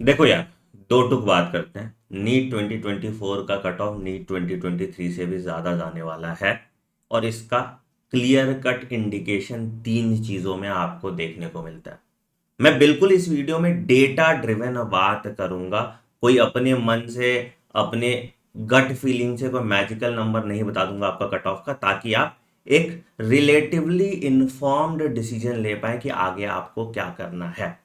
देखो यार, दो टुक बात करते हैं। नीट 2024 का कट ऑफ नीट 2023 से भी ज्यादा जाने वाला है, और इसका क्लियर कट इंडिकेशन तीन चीजों में आपको देखने को मिलता है। मैं बिल्कुल इस वीडियो में डेटा ड्रिवेन बात करूंगा, कोई अपने मन से, अपने गट फीलिंग से कोई मैजिकल नंबर नहीं बता दूंगा आपका कट ऑफ का, ताकि आप एक रिलेटिवली इन्फॉर्म्ड डिसीजन ले पाए कि आगे आपको क्या करना है।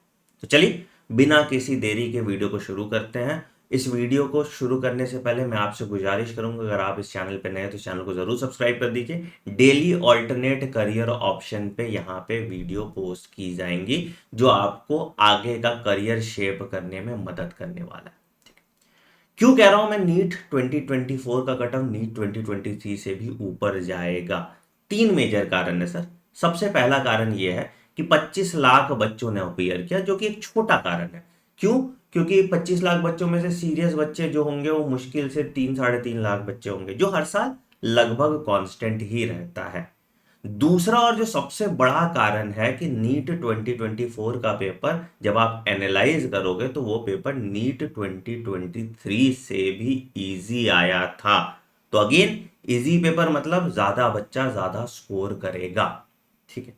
तो चलिए, बिना किसी देरी के वीडियो को शुरू करते हैं। इस वीडियो को शुरू करने से पहले मैं आपसे गुजारिश करूंगा, अगर आप इस चैनल पर नए हैं तो चैनल को जरूर सब्सक्राइब कर दीजिए। डेली ऑल्टरनेट करियर ऑप्शन पे यहाँ पे वीडियो पोस्ट की जाएंगी, जो आपको आगे का करियर शेप करने में मदद करने वाला है। क्यों कह रहा हूं मैं नीट 2024 का कट ऑफ नीट 2023 से भी ऊपर जाएगा? तीन मेजर कारण है सर। सबसे पहला कारण यह है कि 25 लाख बच्चों ने अपीयर किया, जो कि एक छोटा कारण है। क्यों? क्योंकि 25 लाख बच्चों में से सीरियस बच्चे जो होंगे वो मुश्किल से 3-3.5 लाख बच्चे होंगे, जो हर साल लगभग कांस्टेंट ही रहता है। दूसरा और जो सबसे बड़ा कारण है कि नीट 2024 का पेपर जब आप एनालाइज करोगे तो वो पेपर नीट 2023 से भी इजी आया था। तो अगेन, इजी पेपर मतलब ज्यादा बच्चा ज्यादा स्कोर करेगा। ठीक है।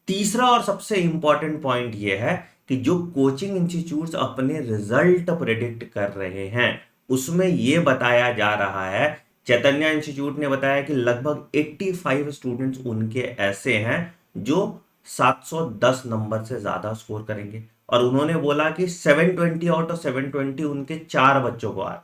तीसरा और सबसे इंपॉर्टेंट पॉइंट यह है कि जो कोचिंग इंस्टीट्यूट्स अपने रिजल्ट प्रेडिक्ट कर रहे हैं, उसमें यह बताया जा रहा है, चैतन्य इंस्टीट्यूट ने बताया कि लगभग 85 स्टूडेंट्स उनके ऐसे हैं जो 710 नंबर से ज्यादा स्कोर करेंगे। और उन्होंने बोला कि 720 आउट ऑफ 720 उनके चार बच्चों को आ।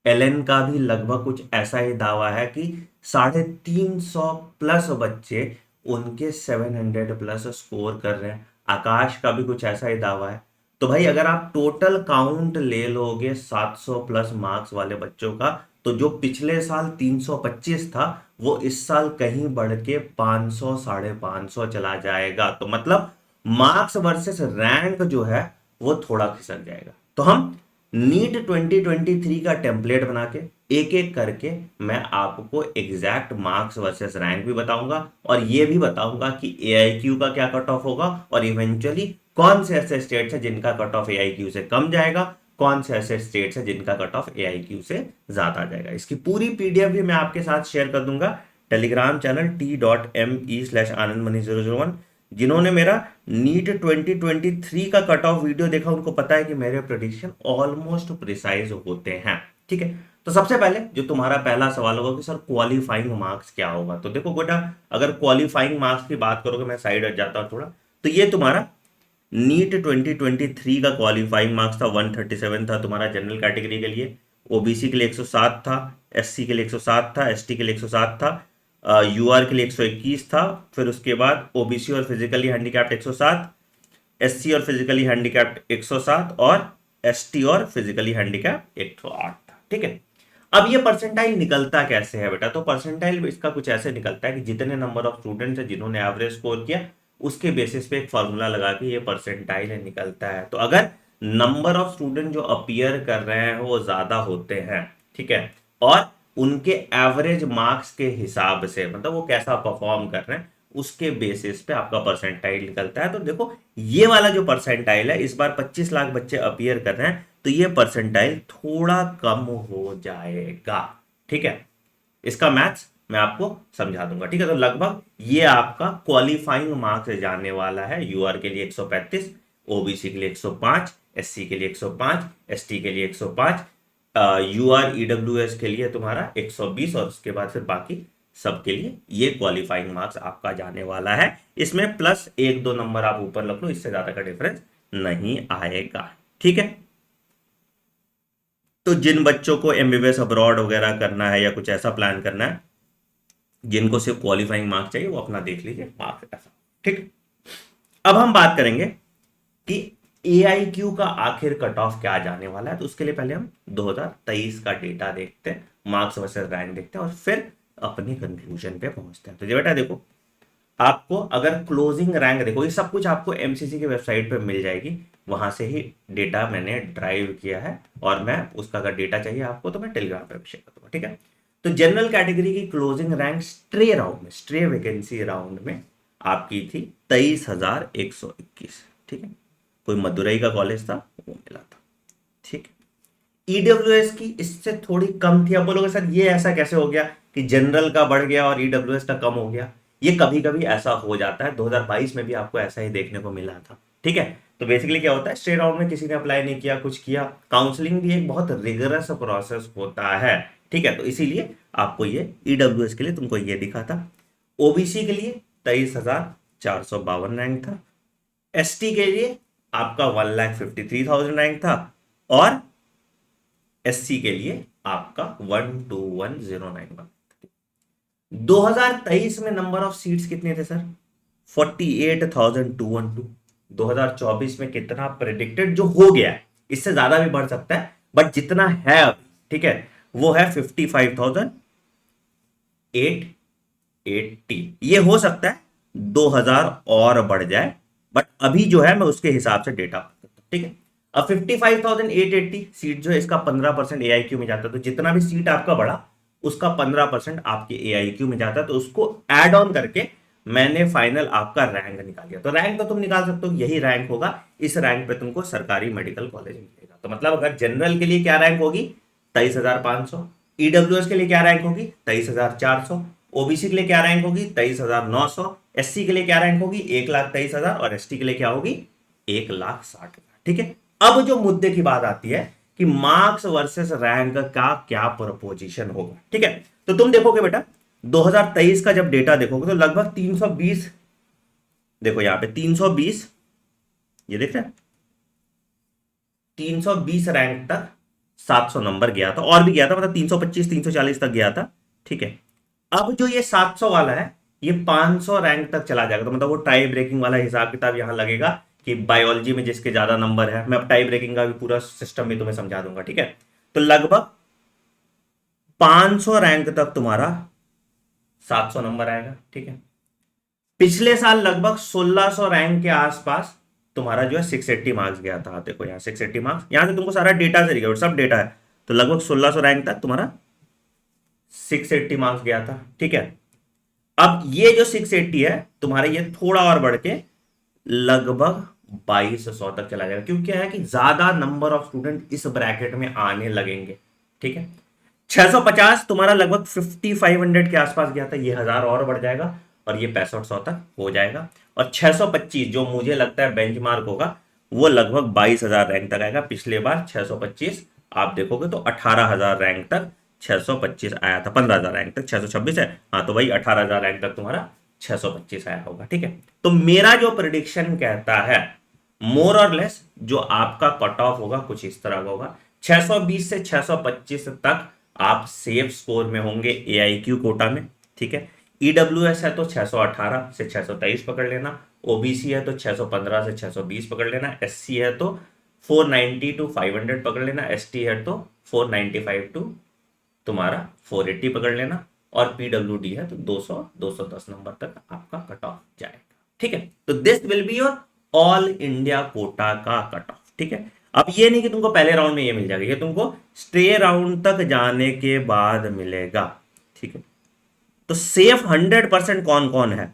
एलन का भी लगभग कुछ ऐसा ही दावा है कि 350 प्लस बच्चे उनके 700 प्लस स्कोर कर रहे हैं। आकाश का भी कुछ ऐसा ही दावा है। तो भाई, अगर आप टोटल काउंट ले लोगे 700 प्लस मार्क्स वाले बच्चों का, तो जो पिछले साल 325 था, वो इस साल कहीं बढ़ के 500 550 चला जाएगा। तो मतलब मार्क्स वर्सेस रैंक जो है वो थोड़ा खिसक जाएगा। तो हम नीट 2023 का टेम्पलेट बना के एक एक करके मैं आपको एग्जैक्ट मार्क्स वर्सेस रैंक भी बताऊंगा, और ये भी बताऊंगा कि एआईक्यू का क्या कट ऑफ होगा, और इवेंचुअली कौन से ऐसे स्टेट्स हैं जिनका कट ऑफ एआईक्यू से कम जाएगा, कौन से ऐसे स्टेट्स हैं जिनका कट ऑफ एआईक्यू से ज्यादा जाएगा। इसकी पूरी पीडीएफ भी मैं आपके साथ शेयर कर दूंगा टेलीग्राम चैनल t.me/anandmani001। जिन्होंने मेरा नीट 2023 का कट ऑफ वीडियो देखा, उनको पता है कि मेरे प्रेडिक्शन ऑलमोस्ट प्रिसाइज होते हैं। ठीक है। तो सबसे पहले जो तुम्हारा पहला सवाल होगा कि सर क्वालिफाइंग मार्क्स क्या होगा, तो देखो बेटा, अगर क्वालिफाइंग मार्क्स की बात करोगे, मैं साइड हट जाता हूं थोड़ा, तो ये तुम्हारा नीट 2023 का क्वालिफाइंग मार्क्स था 137 था तुम्हारा जनरल कैटेगरी के लिए। ओबीसी के लिए 107 था, एससी के लिए 107 था, एसटी के लिए 107 था, यूआर के लिए 121 था। फिर उसके बाद ओबीसी और फिजिकली हैंडीकैप्ड 107, एससी और फिजिकली हैंडीकैप्ड 107, और एसटी और फिजिकली हैंडीकैप्ड 108 था। ठीक है। अब ये परसेंटाइल निकलता कैसे है बेटा? तो परसेंटाइल इसका कुछ ऐसे निकलता है कि जितने नंबर ऑफ स्टूडेंट्स हैं जिन्होंने एवरेज स्कोर किया, उसके बेसिस पे एक फॉर्मूला लगा के ये परसेंटाइल निकलता है। तो अगर नंबर ऑफ स्टूडेंट जो अपीयर कर रहे हैं वो ज्यादा होते हैं, ठीक है, और उनके एवरेज मार्क्स के हिसाब से, मतलब वो कैसा परफॉर्म कर रहे हैं, उसके बेसिस पे आपका परसेंटाइल निकलता है। तो देखो, ये वाला जो परसेंटाइल है, इस बार 25 लाख बच्चे अपीयर कर रहे हैं, तो ये परसेंटाइल थोड़ा कम हो जाएगा। ठीक है। इसका मैथ्स मैं आपको समझा दूंगा। ठीक है। तो लगभग ये आपका क्वालिफाइंग मार्क्स जाने वाला है। यूआर के लिए 135, ओबीसी के लिए 105, एससी के लिए 105, एसटी के लिए 105, यूआर ईडब्ल्यूएस के लिए तुम्हारा 120, और उसके बाद फिर बाकी सबके लिए ये क्वालिफाइंग मार्क्स आपका जाने वाला है। इसमें प्लस एक दो नंबर आप ऊपर रख लो, इससे ज्यादा का डिफरेंस नहीं आएगा। ठीक है। तो जिन बच्चों को एमबीबीएस अब्रॉड वगैरह करना है या कुछ ऐसा प्लान करना है, जिनको सिर्फ क्वालिफाइंग मार्क्स चाहिए, वो अपना देख लीजिए मार्क्स ऐसा। ठीक। अब हम बात करेंगे कि एआईक्यू का आखिर कट ऑफ क्या जाने वाला है। तो उसके लिए पहले हम 2023 का डेटा देखते हैं, मार्क्स वर्सेस रैंक देखते हैं, और फिर अपने कंक्लूजन पे पहुंचते हैं। तो ये बेटा देखो, आपको अगर क्लोजिंग रैंक देखो, ये सब कुछ आपको एमसीसी की वेबसाइट पे मिल जाएगी, वहां से ही डेटा मैंने ड्राइव किया है, और मैं उसका अगर डेटा चाहिए आपको तो मैं टेलीग्राम पे शेयर कर दूंगा। ठीक है। तो जनरल कैटेगरी की क्लोजिंग रैंक स्ट्रे राउंड में, स्ट्रे वैकेंसी राउंड में आपकी थी 23,121। ठीक है। कोई मदुरई का कॉलेज था, वो मिला था। ईडब्ल्यूएस की इससे थोड़ी कम थी। अब बोलोगे सर ये ऐसा कैसे हो गया कि जनरल का बढ़ गया और ईडब्ल्यूएस का कम हो गया? ये कभी कभी ऐसा हो जाता है, 2022 में भी आपको ऐसा ही देखने को मिला था। ठीक है, तो बेसिकली क्या होता है, स्टेट राउंड में किसी ने अप्लाई नहीं किया, कुछ किया, काउंसलिंग भी एक बहुत रिगरस प्रोसेस होता है। ठीक है, तो इसीलिए आपको ये ईडब्ल्यूएस के लिए तुमको ये दिखा था। ओबीसी के लिए 23,452 रैंक था। एसटी के लिए आपका 1,53,000 रैंक था। और एससी के लिए आपका 121,091। 2023 में नंबर ऑफ सीट्स कितने थे सर? 48,212। 2024 में कितना प्रेडिक्टेड जो हो गया है, इससे ज्यादा भी बढ़ सकता है, बट जितना है अभी, ठीक है, वो है 55,880। ये हो सकता है 2,000 और बढ़ जाए, बट अभी जो है मैं उसके हिसाब से डेटा, ठीक है। अब 55,880 सीट जो है, इसका 15% एआईक्यू में जाता है, तो जितना भी सीट आपका बढ़ा उसका 15% आपके एआईक्यू में जाता है, तो उसको ऐड ऑन करके मैंने फाइनल आपका रैंक निकाल दिया। तो रैंक तो तुम निकाल सकते हो, यही रैंक होगा, इस रैंक पे तुमको सरकारी मेडिकल कॉलेज मिलेगा। तो मतलब अगर जनरल के लिए क्या रैंक होगी? 23,500। ईडब्ल्यूएस के लिए क्या रैंक होगी? 23,400। ओबीसी के लिए क्या रैंक होगी? 23,900। एससी के लिए क्या रैंक होगी? 1,23,000। और एसटी के लिए क्या होगी? 1,60,000। ठीक है, अब जो मुद्दे की बात आती है कि मार्क्स वर्सेस रैंक का क्या प्रपोजिशन होगा। ठीक है, तो तुम देखोगे बेटा 2023 का जब डेटा देखोगे तो लगभग 320, देखो यहां पे 320, ये देख रहे हैं, 320 रैंक तक 700 नंबर गया था, और भी गया था, मतलब 325 340 तक गया था। ठीक है, अब जो ये 700 वाला है, ये 500 रैंक तक चला जाएगा। तो मतलब वो टाई ब्रेकिंग वाला हिसाब किताब यहां लगेगा कि बायोलॉजी में जिसके ज्यादा नंबर है, मैं अब टाई ब्रेकिंग का भी पूरा सिस्टम भी तुम्हें समझा दूंगा। ठीक है, तो लगभग 500 रैंक तक तुम्हारा 700 नंबर आएगा। ठीक है, पिछले साल लगभग 1600 रैंक के आसपास तुम्हारा जो है 680 मार्क्स गया था। देखो यहाँ 680 मार्क्स, यहां से तुमको सारा डेटा से सब डेटा है, तो लगभग 1600 रैंक तक तुम्हारा 680 मार्क्स गया था। ठीक है, अब ये जो 680 है तुम्हारे, ये थोड़ा और बढ़ के लगभग 2200 तक चला जाएगा, क्योंकि क्या है कि ज्यादा नंबर ऑफ स्टूडेंट इस ब्रैकेट में आने लगेंगे। ठीक है, 650 तुम्हारा लगभग 5500 के आसपास गया था, ये 1000 और बढ़ जाएगा और ये 6500 तक हो जाएगा। और 625 जो मुझे लगता है बेंचमार्क होगा, वो लगभग 22,000 रैंक तक आएगा। पिछले बार 625 आप देखोगे तो 18,000 रैंक तक 625 आया था, 15,000 रैंक तक 626 है, हाँ तो भाई 18,000 रैंक तक तुम्हारा 625 आया होगा। ठीक है, तो मेरा जो प्रिडिक्शन कहता है मोर और लेस जो आपका कट ऑफ होगा कुछ इस तरह का होगा, 620 से 625 तक आप सेफ स्कोर में होंगे एआईक्यू कोटा में। ठीक है, ईडब्ल्यूएस है तो 618 से 623 पकड़ लेना, ओबीसी है तो 615 से 620 पकड़ लेना, एससी है तो 490 टू 500 पकड़ लेना, एसटी है तो 495 टू तुम्हारा 480 पकड़ लेना, और पीडब्ल्यूडी है तो 200 210 नंबर तक आपका कट ऑफ जाएगा। ठीक है, तो this will be your all India quota का कट ऑफ। ठीक है, अब ये नहीं कि तुमको पहले राउंड में ये मिल जाएगा, ये तुमको स्टे राउंड तक जाने के बाद मिलेगा। ठीक है, तो सेफ 100% कौन कौन है?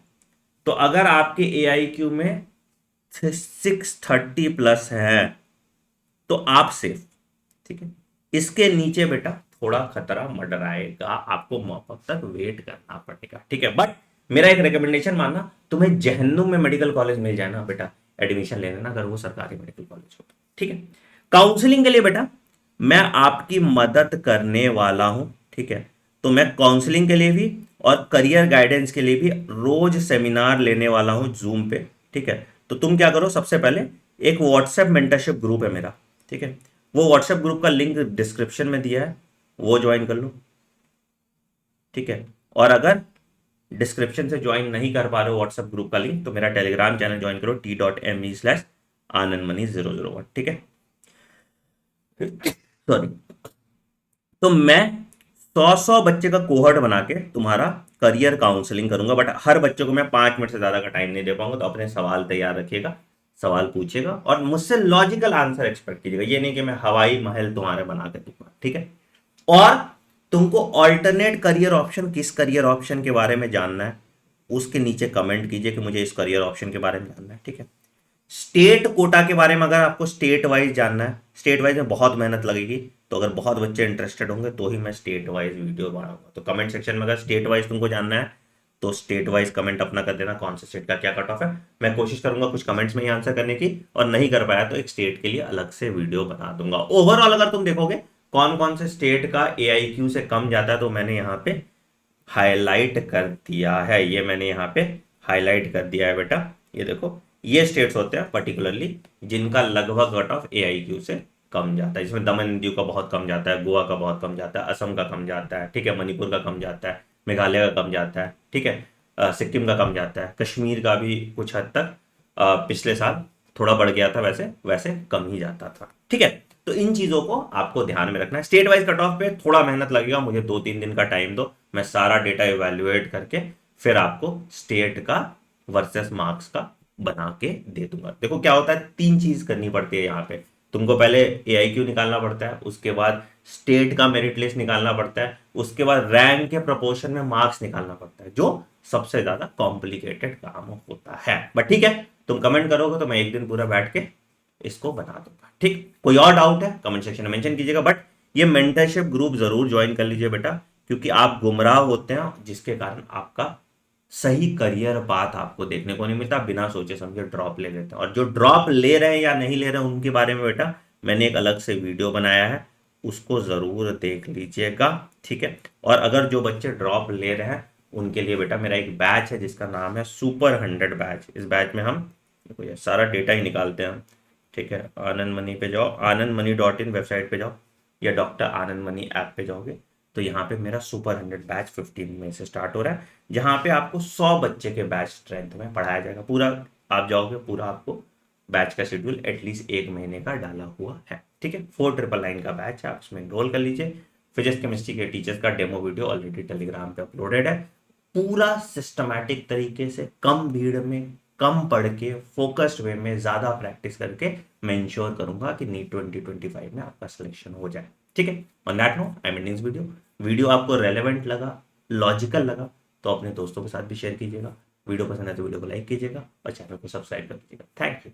तो अगर आपके एआईक्यू में 630 प्लस है तो आप सेफ। ठीक है, इसके नीचे बेटा थोड़ा खतरा मंडराएगा, आपको मौका तक वेट करना पड़ेगा। ठीक है, बट मेरा एक रिकमेंडेशन मानना, तुम्हें जहन्नुम में मेडिकल कॉलेज मिल जाए ना बेटा, एडमिशन ले लेना अगर वो सरकारी मेडिकल कॉलेज हो। ठीक है, काउंसलिंग के लिए बेटा मैं आपकी मदद करने वाला हूं। ठीक है, तो मैं काउंसलिंग के लिए भी और करियर गाइडेंस के लिए भी रोज सेमिनार लेने वाला हूं जूम पे। ठीक है, तो तुम क्या करो, सबसे पहले एक व्हाट्सएप मेंटरशिप ग्रुप है मेरा। ठीक है, वो व्हाट्सएप ग्रुप का लिंक डिस्क्रिप्शन में दिया है, वो ज्वाइन कर लो। ठीक है, और अगर डिस्क्रिप्शन से ज्वाइन नहीं कर पा रहे हो व्हाट्सएप ग्रुप का लिंक, तो मेरा टेलीग्राम चैनल ज्वाइन करो t.me/anandmani001। ठीक है, सॉरी, तो मैं 100 बच्चे का कोहर्ट बना के तुम्हारा करियर काउंसलिंग करूंगा, बट हर बच्चे को मैं 5 मिनट से ज्यादा का टाइम नहीं दे पाऊंगा, तो अपने सवाल तैयार रखिएगा, सवाल पूछिएगा और मुझसे लॉजिकल आंसर एक्सपेक्ट कीजिएगा, ये नहीं कि मैं हवाई महल तुम्हारे बना के दूंगा। ठीक है, और तुमको ऑल्टरनेट करियर ऑप्शन, किस करियर ऑप्शन के बारे में जानना है उसके नीचे कमेंट कीजिए कि मुझे इस करियर ऑप्शन के बारे में जानना है। ठीक है, स्टेट कोटा के बारे में अगर आपको स्टेट वाइज जानना है, स्टेट वाइज में बहुत मेहनत लगेगी, तो अगर बहुत बच्चे इंटरेस्टेड होंगे तो ही मैं स्टेट वाइज वीडियो बनाऊंगा। तो कमेंट सेक्शन में अगर स्टेट वाइज तुमको जानना है तो स्टेट वाइज कमेंट अपना कर देना, कौन से स्टेट का क्या कट ऑफ है। मैं कोशिश करूंगा कुछ कमेंट्स में ही आंसर करने की, और नहीं कर पाया तो एक स्टेट के लिए अलग से वीडियो बना दूंगा। ओवरऑल अगर तुम देखोगे कौन कौन से स्टेट का AIQ से कम जाता है, तो मैंने यहाँ पे हाईलाइट कर दिया है, ये मैंने यहाँ पे हाईलाइट कर दिया है बेटा। ये देखो, ये स्टेट्स होते हैं पर्टिकुलरली जिनका लगभग कट ऑफ AIQ से कम जाता है, जिसमें दमन दीव का बहुत कम जाता है, गोवा का बहुत कम जाता है, असम का कम जाता है, ठीक है, मणिपुर का कम जाता है, मेघालय का कम जाता है, ठीक है, सिक्किम का कम जाता है, कश्मीर का भी कुछ हद तक पिछले साल थोड़ा बढ़ गया था, वैसे वैसे कम ही जाता था, ठीक है। तो इन चीजों को आपको ध्यान में रखना है। स्टेट वाइज कट ऑफ पे थोड़ा मेहनत लगेगा, मुझे 2-3 दिन का टाइम दो, मैं सारा डेटा इवेल्युएट करके फिर आपको स्टेट का वर्सेस मार्क्स का बना के दे दूंगा। देखो क्या होता है, 3 चीज करनी पड़ती है यहाँ पे। तुमको पहले AIQ निकालना पड़ता है, उसके बाद स्टेट का मेरिट लिस्ट निकालना पड़ता है, उसके बाद रैंक के प्रोपोर्शन में मार्क्स निकालना पड़ता है, जो सबसे ज्यादा कॉम्प्लिकेटेड काम होता है। बट ठीक है, तुम कमेंट करोगे तो मैं एक दिन पूरा बैठ के इसको बना दूंगा, ठीक। कोई और डाउट है कमेंट सेक्शन में मेंशन कीजिएगा। बट ये मेंटरशिप ग्रुप जरूर ज्वाइन कर लीजिए बेटा, क्योंकि आप गुमराह होते हैं, जिसके कारण आपका सही करियर पाथ आपको देखने को नहीं मिलता, बिना सोचे समझे ड्रॉप ले लेते हैं। और जो ड्रॉप ले रहे हैं या नहीं ले रहे हैं उनके बारे में बेटा मैंने एक अलग से वीडियो बनाया है, उसको जरूर देख लीजिएगा, ठीक है। और अगर जो बच्चे ड्रॉप ले रहे हैं उनके लिए बेटा मेरा एक बैच है जिसका नाम है सुपर 100 बैच। इस बैच में हम देखो ये सारा डेटा ही निकालते हैं, ठीक है। आनंद मनी पे जाओ, anandmoney.in वेबसाइट पे जाओ, या डॉक्टर आनंद मनी ऐप पे जाओगे तो यहाँ पे मेरा सुपर 100 बैच 15 में से स्टार्ट हो रहा है, जहाँ पे आपको 100 बच्चे के बैच स्ट्रेंथ में पढ़ाया जाएगा। पूरा आप जाओगे, पूरा आपको बैच का शेड्यूल एटलीस्ट 1 महीने का डाला हुआ है, ठीक है। 4999 का बैच है, आप उसमें एनरोल कर लीजिए। फिजिक्स केमिस्ट्री के टीचर्स का डेमो वीडियो ऑलरेडी टेलीग्राम पे अपलोडेड है। पूरा सिस्टमैटिक तरीके से कम भीड़ में कम पढ़ के फोकस्ड वे में ज्यादा प्रैक्टिस करके मैं इंश्योर करूंगा कि नीट 2025 में आपका सिलेक्शन हो जाए, ठीक है। On that note I am ending this video आपको रेलेवेंट लगा, लॉजिकल लगा तो अपने दोस्तों के साथ भी शेयर कीजिएगा। वीडियो पसंद है तो वीडियो को लाइक कीजिएगा और चैनल को सब्सक्राइब कर दीजिएगा। Thank you.